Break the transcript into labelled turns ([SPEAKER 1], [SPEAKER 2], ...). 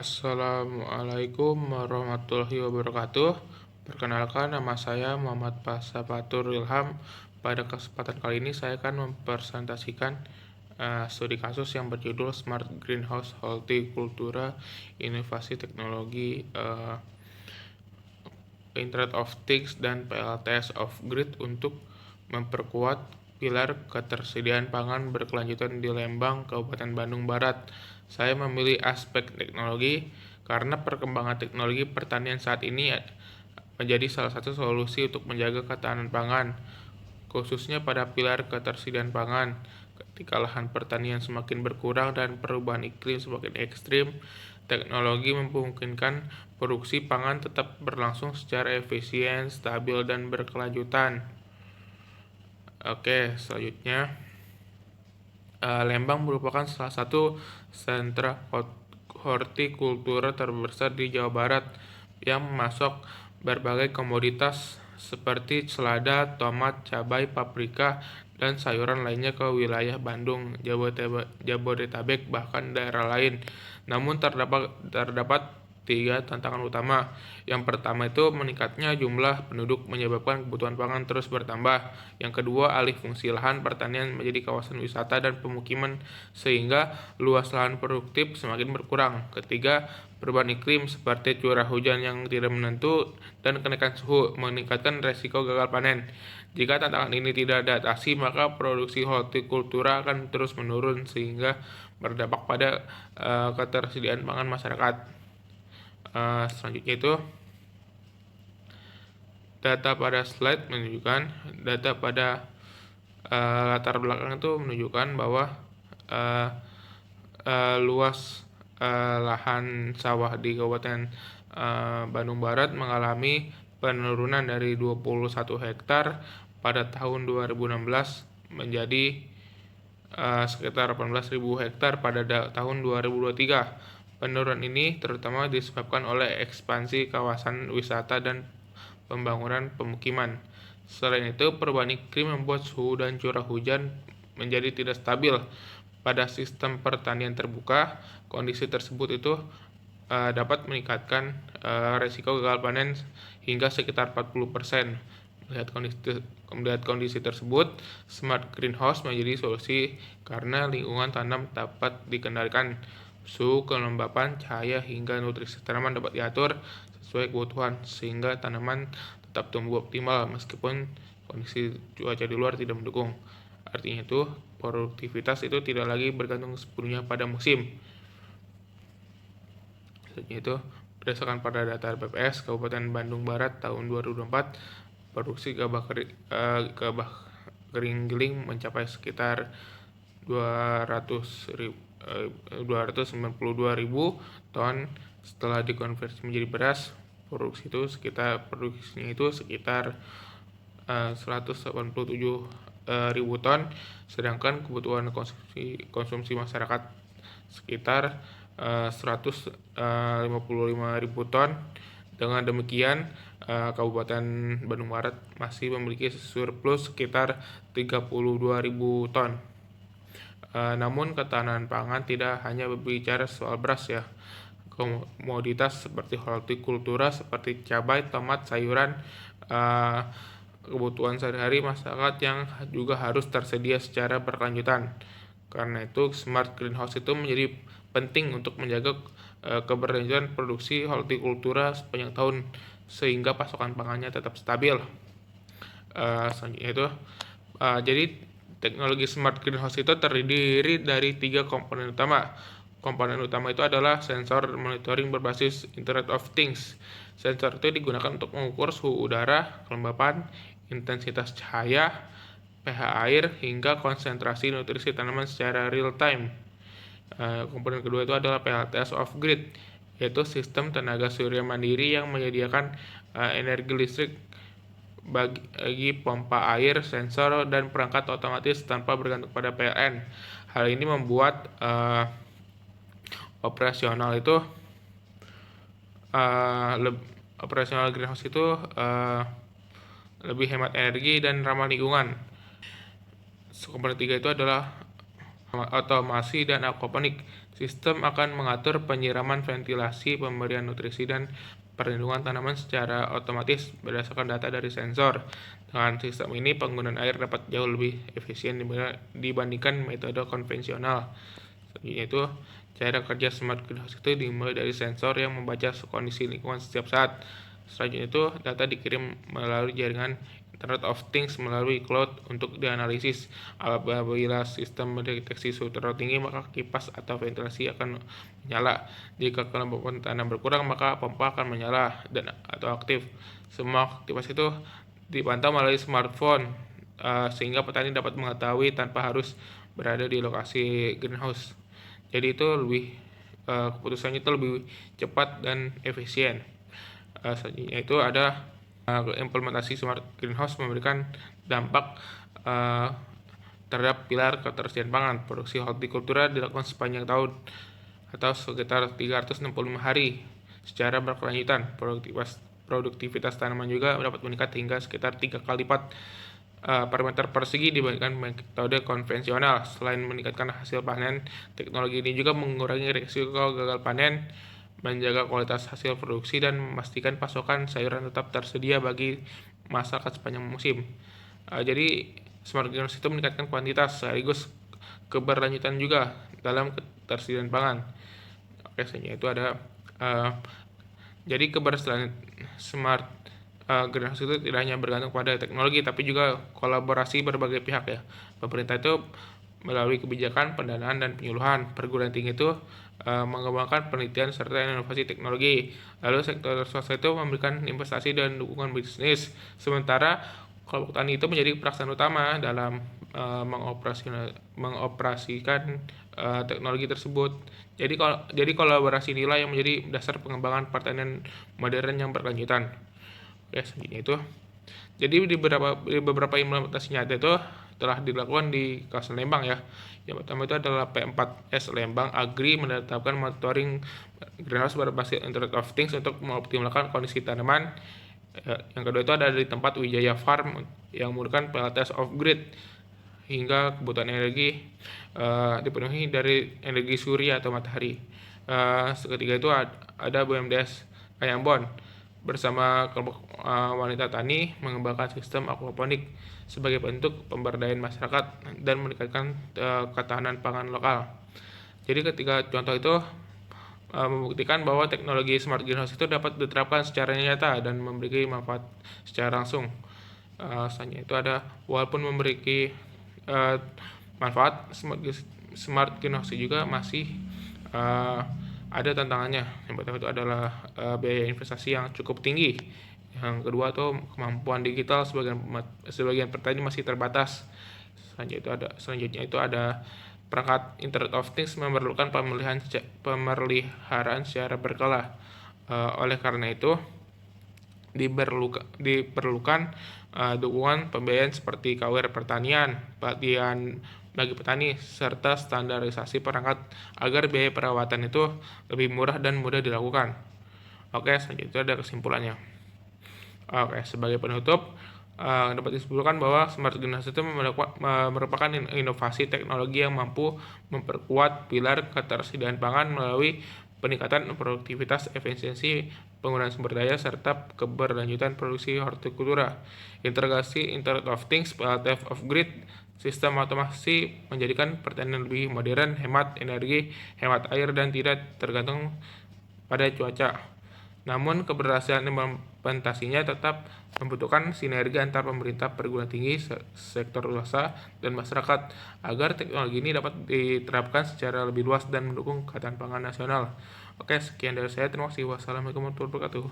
[SPEAKER 1] Assalamualaikum warahmatullahi wabarakatuh. Perkenalkan, nama saya Muhammad Fatur Ilham. Pada kesempatan kali ini saya akan mempresentasikan studi kasus yang berjudul Smart Greenhouse Horticultura Inovasi Teknologi Internet of Things dan PLTS of Grid untuk memperkuat pilar ketersediaan pangan berkelanjutan di Lembang, Kabupaten Bandung Barat. Saya memilih aspek teknologi karena perkembangan teknologi pertanian saat ini menjadi salah satu solusi untuk menjaga ketahanan pangan, khususnya pada pilar ketersediaan pangan. Ketika lahan pertanian semakin berkurang dan perubahan iklim semakin ekstrim, teknologi memungkinkan produksi pangan tetap berlangsung secara efisien, stabil, dan berkelanjutan. Oke, selanjutnya. Lembang merupakan salah satu sentra hortikultura terbesar di Jawa Barat yang memasok berbagai komoditas seperti selada, tomat, cabai, paprika, dan sayuran lainnya ke wilayah Bandung, Jabodetabek, bahkan daerah lain. Namun terdapat tiga tantangan utama. Yang pertama itu meningkatnya jumlah penduduk menyebabkan kebutuhan pangan terus bertambah. Yang kedua, alih fungsi lahan pertanian menjadi kawasan wisata dan pemukiman sehingga luas lahan produktif semakin berkurang. Ketiga, perubahan iklim seperti curah hujan yang tidak menentu dan kenaikan suhu meningkatkan resiko gagal panen. Jika tantangan ini tidak diatasi, maka produksi hortikultura akan terus menurun sehingga berdampak pada ketersediaan pangan masyarakat. Selanjutnya itu data pada slide menunjukkan data pada latar belakang itu menunjukkan bahwa luas lahan sawah di Kabupaten Bandung Barat mengalami penurunan dari 21 hektar pada tahun 2016 menjadi sekitar 18.000 hektar pada tahun 2023. Penurunan ini terutama disebabkan oleh ekspansi kawasan wisata dan pembangunan pemukiman. Selain itu, perubahan iklim membuat suhu dan curah hujan menjadi tidak stabil. Pada sistem pertanian terbuka, kondisi tersebut itu dapat meningkatkan resiko gagal panen hingga sekitar 40%. Melihat kondisi tersebut, smart greenhouse menjadi solusi karena lingkungan tanam dapat dikendalikan. Suhu, kelembapan, cahaya, hingga nutrisi tanaman dapat diatur sesuai kebutuhan sehingga tanaman tetap tumbuh optimal meskipun kondisi cuaca di luar tidak mendukung. Artinya itu, produktivitas itu tidak lagi bergantung sepenuhnya pada musim. Selanjutnya itu, berdasarkan pada data BPS Kabupaten Bandung Barat tahun 2024, produksi gabah kering giling mencapai sekitar 292.000 ton. Setelah dikonversi menjadi beras, produksinya itu sekitar 187.000 ton, sedangkan kebutuhan konsumsi masyarakat sekitar 155.000 ton. Dengan demikian, Kabupaten Bandung Barat masih memiliki surplus sekitar 32.000 ton. Namun ketahanan pangan tidak hanya berbicara soal beras ya. Komoditas seperti hortikultura seperti cabai, tomat, sayuran, kebutuhan sehari-hari masyarakat yang juga harus tersedia secara berkelanjutan. Karena itu smart greenhouse itu menjadi penting untuk menjaga keberlanjutan produksi hortikultura sepanjang tahun sehingga pasokan pangannya tetap stabil. Selanjutnya itu jadi teknologi smart greenhouse itu terdiri dari 3 komponen utama. Komponen utama itu adalah sensor monitoring berbasis Internet of Things. Sensor itu digunakan untuk mengukur suhu udara, kelembapan, intensitas cahaya, pH air, hingga konsentrasi nutrisi tanaman secara real time. Komponen kedua itu adalah PLTS of Grid, yaitu sistem tenaga surya mandiri yang menyediakan energi listrik bagi pompa air, sensor, dan perangkat otomatis tanpa bergantung pada PLN. Hal ini membuat operasional greenhouse itu lebih hemat energi dan ramah lingkungan. Komponen 3 itu adalah otomasi dan aquaponik. Sistem akan mengatur penyiraman, ventilasi, pemberian nutrisi, dan perlindungan tanaman secara otomatis berdasarkan data dari sensor. Dengan sistem ini, penggunaan air dapat jauh lebih efisien dibandingkan metode konvensional. Selanjutnya itu, cara kerja smart greenhouse itu dimulai dari sensor yang membaca kondisi lingkungan setiap saat. Selanjutnya itu, data dikirim melalui jaringan Internet of Things melalui cloud untuk dianalisis. Apabila sistem mendeteksi suhu terlalu tinggi, maka kipas atau ventilasi akan menyala. Jika kelembapan tanah berkurang, maka pompa akan menyala dan atau aktif. Semua aktivitas itu dipantau melalui smartphone, sehingga petani dapat mengetahui tanpa harus berada di lokasi greenhouse. Jadi itu keputusannya itu lebih cepat dan efisien. Selanjutnya itu ada implementasi smart greenhouse memberikan dampak terhadap pilar ketersediaan pangan. Produksi hortikultura dilakukan sepanjang tahun atau sekitar 365 hari secara berkelanjutan. Produktivitas tanaman juga dapat meningkat hingga sekitar 3 kali lipat per meter persegi dibandingkan metode konvensional. Selain meningkatkan hasil panen, teknologi ini juga mengurangi risiko gagal panen, menjaga kualitas hasil produksi, dan memastikan pasokan sayuran tetap tersedia bagi masyarakat sepanjang musim. Jadi smart greenhouse itu meningkatkan kuantitas sekaligus keberlanjutan juga dalam ketersediaan pangan. Oke, selanjutnya itu ada jadi keberhasilan smart greenhouse itu tidak hanya bergantung pada teknologi, tapi juga kolaborasi berbagai pihak ya. Pemerintah itu melalui kebijakan, pendanaan, dan penyuluhan. Perguruan tinggi itu mengembangkan penelitian serta inovasi teknologi. Lalu sektor swasta itu memberikan investasi dan dukungan bisnis. Sementara kelompok tani itu menjadi pelaksana utama dalam mengoperasikan teknologi tersebut. Jadi kolaborasi inilah yang menjadi dasar pengembangan pertanian modern yang berkelanjutan. Oke, selanjutnya itu. Jadi di beberapa implementasi nyata itu telah dilakukan di kawasan Lembang ya. Yang pertama itu adalah P4S Lembang Agri menetapkan monitoring greenhouse berbasis Internet of Things untuk mengoptimalkan kondisi tanaman. Yang kedua itu ada di tempat Wijaya Farm yang menggunakan PLTS off grid hingga kebutuhan energi dipenuhi dari energi surya atau matahari. Ketiga itu ada BUMDes Kayambon bersama kelompok wanita tani mengembangkan sistem aquaponik sebagai bentuk pemberdayaan masyarakat dan meningkatkan ketahanan pangan lokal. Jadi ketiga contoh itu membuktikan bahwa teknologi smart greenhouse itu dapat diterapkan secara nyata dan memberi manfaat secara langsung. Selanjutnya itu ada walaupun memberi manfaat, smart greenhouse juga masih ada tantangannya. Yang pertama itu adalah biaya investasi yang cukup tinggi. Yang kedua itu kemampuan digital sebagian petani masih terbatas. Selanjutnya itu ada perangkat Internet of Things memerlukan pemeliharaan secara berkala. Oleh karena itu diperlukan dukungan pembiayaan seperti KWR pertanian, pelatihan bagi petani, serta standarisasi perangkat agar biaya perawatan itu lebih murah dan mudah dilakukan. Oke, selanjutnya ada kesimpulannya. Oke, sebagai penutup, dapat disimpulkan bahwa smart greenhouse itu merupakan inovasi teknologi yang mampu memperkuat pilar ketersediaan pangan melalui peningkatan produktivitas, efisiensi penggunaan sumber daya, serta keberlanjutan produksi hortikultura. Integrasi Internet of Things, PLTS of Grid, sistem otomasi menjadikan pertanian lebih modern, hemat energi, hemat air, dan tidak tergantung pada cuaca. Namun keberhasilan implementasinya tetap membutuhkan sinergi antar pemerintah, perguruan tinggi, sektor swasta, dan masyarakat agar teknologi ini dapat diterapkan secara lebih luas dan mendukung ketahanan pangan nasional. Oke, sekian dari saya. Terima kasih. Wassalamualaikum warahmatullahi wabarakatuh.